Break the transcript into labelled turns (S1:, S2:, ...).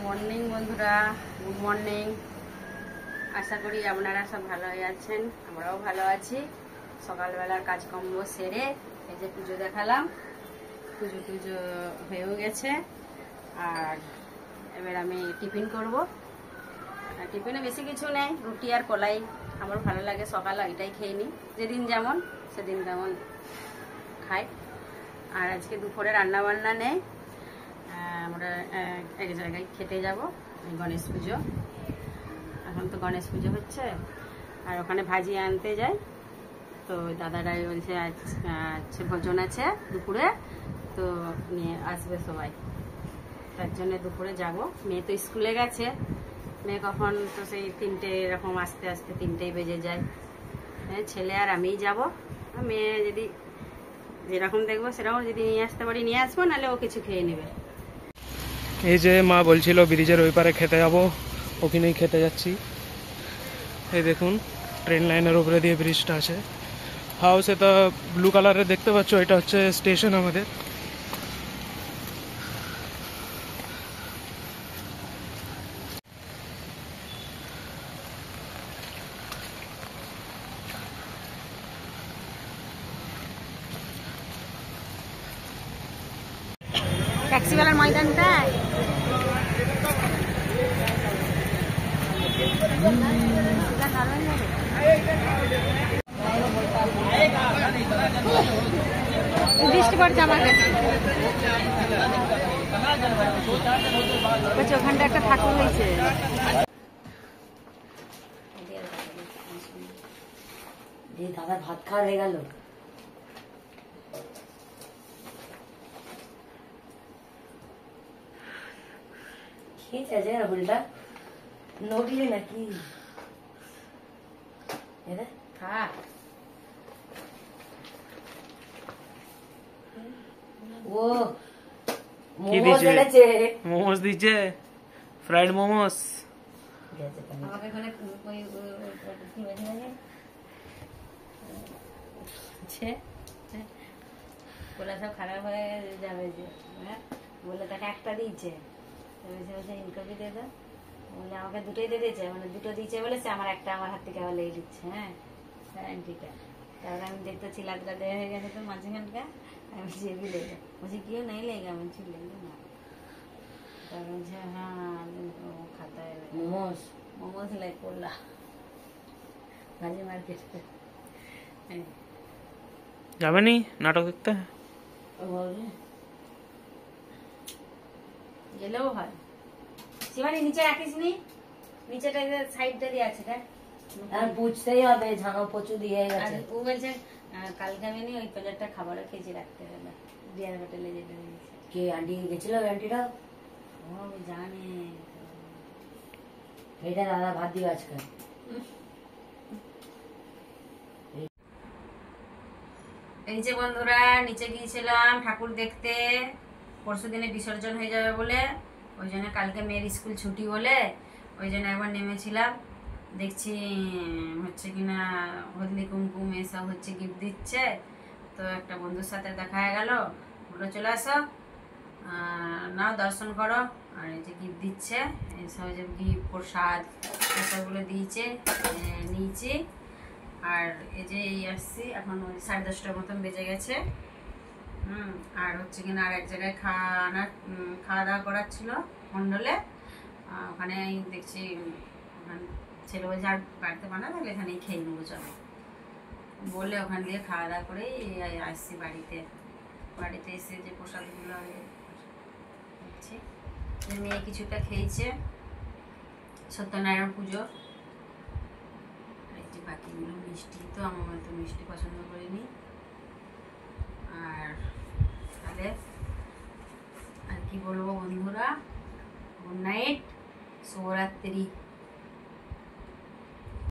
S1: Morning বন্ধুরা, good morning. আশা করি আপনারা সব ভালো আছেন, আমরাও ভালো আছি। সকালবেলার কাজকর্ম সেরে এই যে পুজো দেখালাম, পুজো টুজো হয়েও গেছে। আর এবার আমি টিফিন করব। টিফিনে বেশি কিছু নেই, রুটি আর কলাই। আমার ভালো লাগে, সকাল এটাই খেয়ে নিই, যেদিন যেমন সেদিন তেমন খাই। আর আজকে দুপুরে রান্না বান্না নেই, আমরা এক জায়গায় খেতে যাব, গণেশ পুজো। এখন তো গণেশ পুজো হচ্ছে, আর ওখানে ভাজি আনতে যাই। তো দাদারাই বলছে আজ ভোজন আছে দুপুরে, তো নিয়ে আসবে সবাই। তার জন্য দুপুরে যাব। মেয়ে তো স্কুলে গেছে, মেয়ে কখন তো সেই 3টে এরকম আস্তে আস্তে 3টেই বেজে যায়। ছেলে আর আমিই যাব। মেয়ে যদি যেরকম দেখবো সেরকম যদি নিয়ে আসতে পারি নিয়ে আসবো, নাহলে ও কিছু খেয়ে নেবে।
S2: এই যে মা বলছিল ব্রিজের ওই পারে খেতে যাবো, ওখানেই খেতে যাচ্ছি। এই দেখুন ট্রেন লাইনের উপরে দিয়ে ব্রিজটা আছে। হাউস এটা ব্লু কালারের দেখতে পাচ্ছ, এটা হচ্ছে স্টেশন আমাদের।
S1: ট্যাক্সিওয়ালার ময়দানটা বৃষ্টি পড়ছে আমাকে। ওখানটা একটা ঠাকুর হয়েছে।
S3: দাদা ভাত খাওয়া হয়ে গেল। খেয়েছে রাহুলটা, নড়লি নাকি? ও
S2: মোমোস দিচ্ছে, ফ্রাইড মোমোস।
S1: বলে সব খারাপ হয়ে যাবে যে, বলে তাকে একটা দিয়েছে, ইনকপি দিয়ে দাও বলে আমাকে দুটোই দিয়ে দিয়েছে, মানে দুটো দিয়েছে বলে সে আমার একটা আমার হাত থেকে আবার লেগে দিচ্ছে। হ্যাঁ আন্টিটা, তারপরে আমি দেখতে চিলাদরা দেওয়া হয়ে গেছে তো মাঝখানটা, আমি চেপি লেগে বলছি কেউ নেই লেগে, আমি ছিল না। তারপর বলছে হ্যাঁ খাতায় মোমোস মোমোস লাই করলা ভাজি মার্কেট।
S2: যাবে নি নাটক দেখতে?
S1: গেলেও হয়। শিবানী নিচে রাখিস নি, নিচেটা সাইডটা দিয়ে আছে দেখ,
S3: আর বুঝতেই হবে ঝানো প্রচুর দিয়ে গেছে।
S1: ও বলছে কালকে আমি ওই প্লেটটা খাবারও খেয়েছি রাখতে হবে, ডিয়ার হোটেলে যেতে দিয়েছে।
S3: কে আন্টি গেছিল? আন্টিটা
S1: ও জানে।
S3: এটা দাদা ভাত দিও আজকে।
S1: এই যে বন্ধুরা, নিচে গিয়েছিলাম ঠাকুর দেখতে, পরশু দিনে বিসর্জন হয়ে যাবে বলে, ওই জন্য কালকে মেয়ের স্কুল ছুটি বলে ওই জন্য একবার নেমেছিলাম। দেখছি হচ্ছে কিনা হলদি কুমকুম এসব হচ্ছে, গিফট দিচ্ছে। তো একটা বন্ধুর সাথে দেখা হয়ে গেল, বলে চলে আসো নাও দর্শন করো। আর এই যে গিফট দিচ্ছে, এইসব যে গিফট প্রসাদ এসবগুলো দিয়েছে, নিয়েছি। আর এই যে এই আসছি, এখন ওই 10:30টার মতন বেজে গেছে। আর হচ্ছে কিনা আর এক জায়গায় খাওয়া দাওয়া করার ছিল মণ্ডলে, ওখানে দেখছি ছেলে বলছে আর বাড়িতে বানা তাহলে এখানেই খেয়ে নেবো চলো বলে, ওখান দিয়ে খাওয়া দাওয়া করেই আসছি বাড়িতে। বাড়িতে এসে যে প্রসাদগুলো দেখছি, মেয়ে কিছুটা খেয়েছে সত্যনারায়ণ পুজো। বাকিগুলো মিষ্টি, তো আমার তো মিষ্টি পছন্দ করিনি। আর তাহলে আর কি বলবো বন্ধুরা, গুড নাইট, শুভরাত্রি।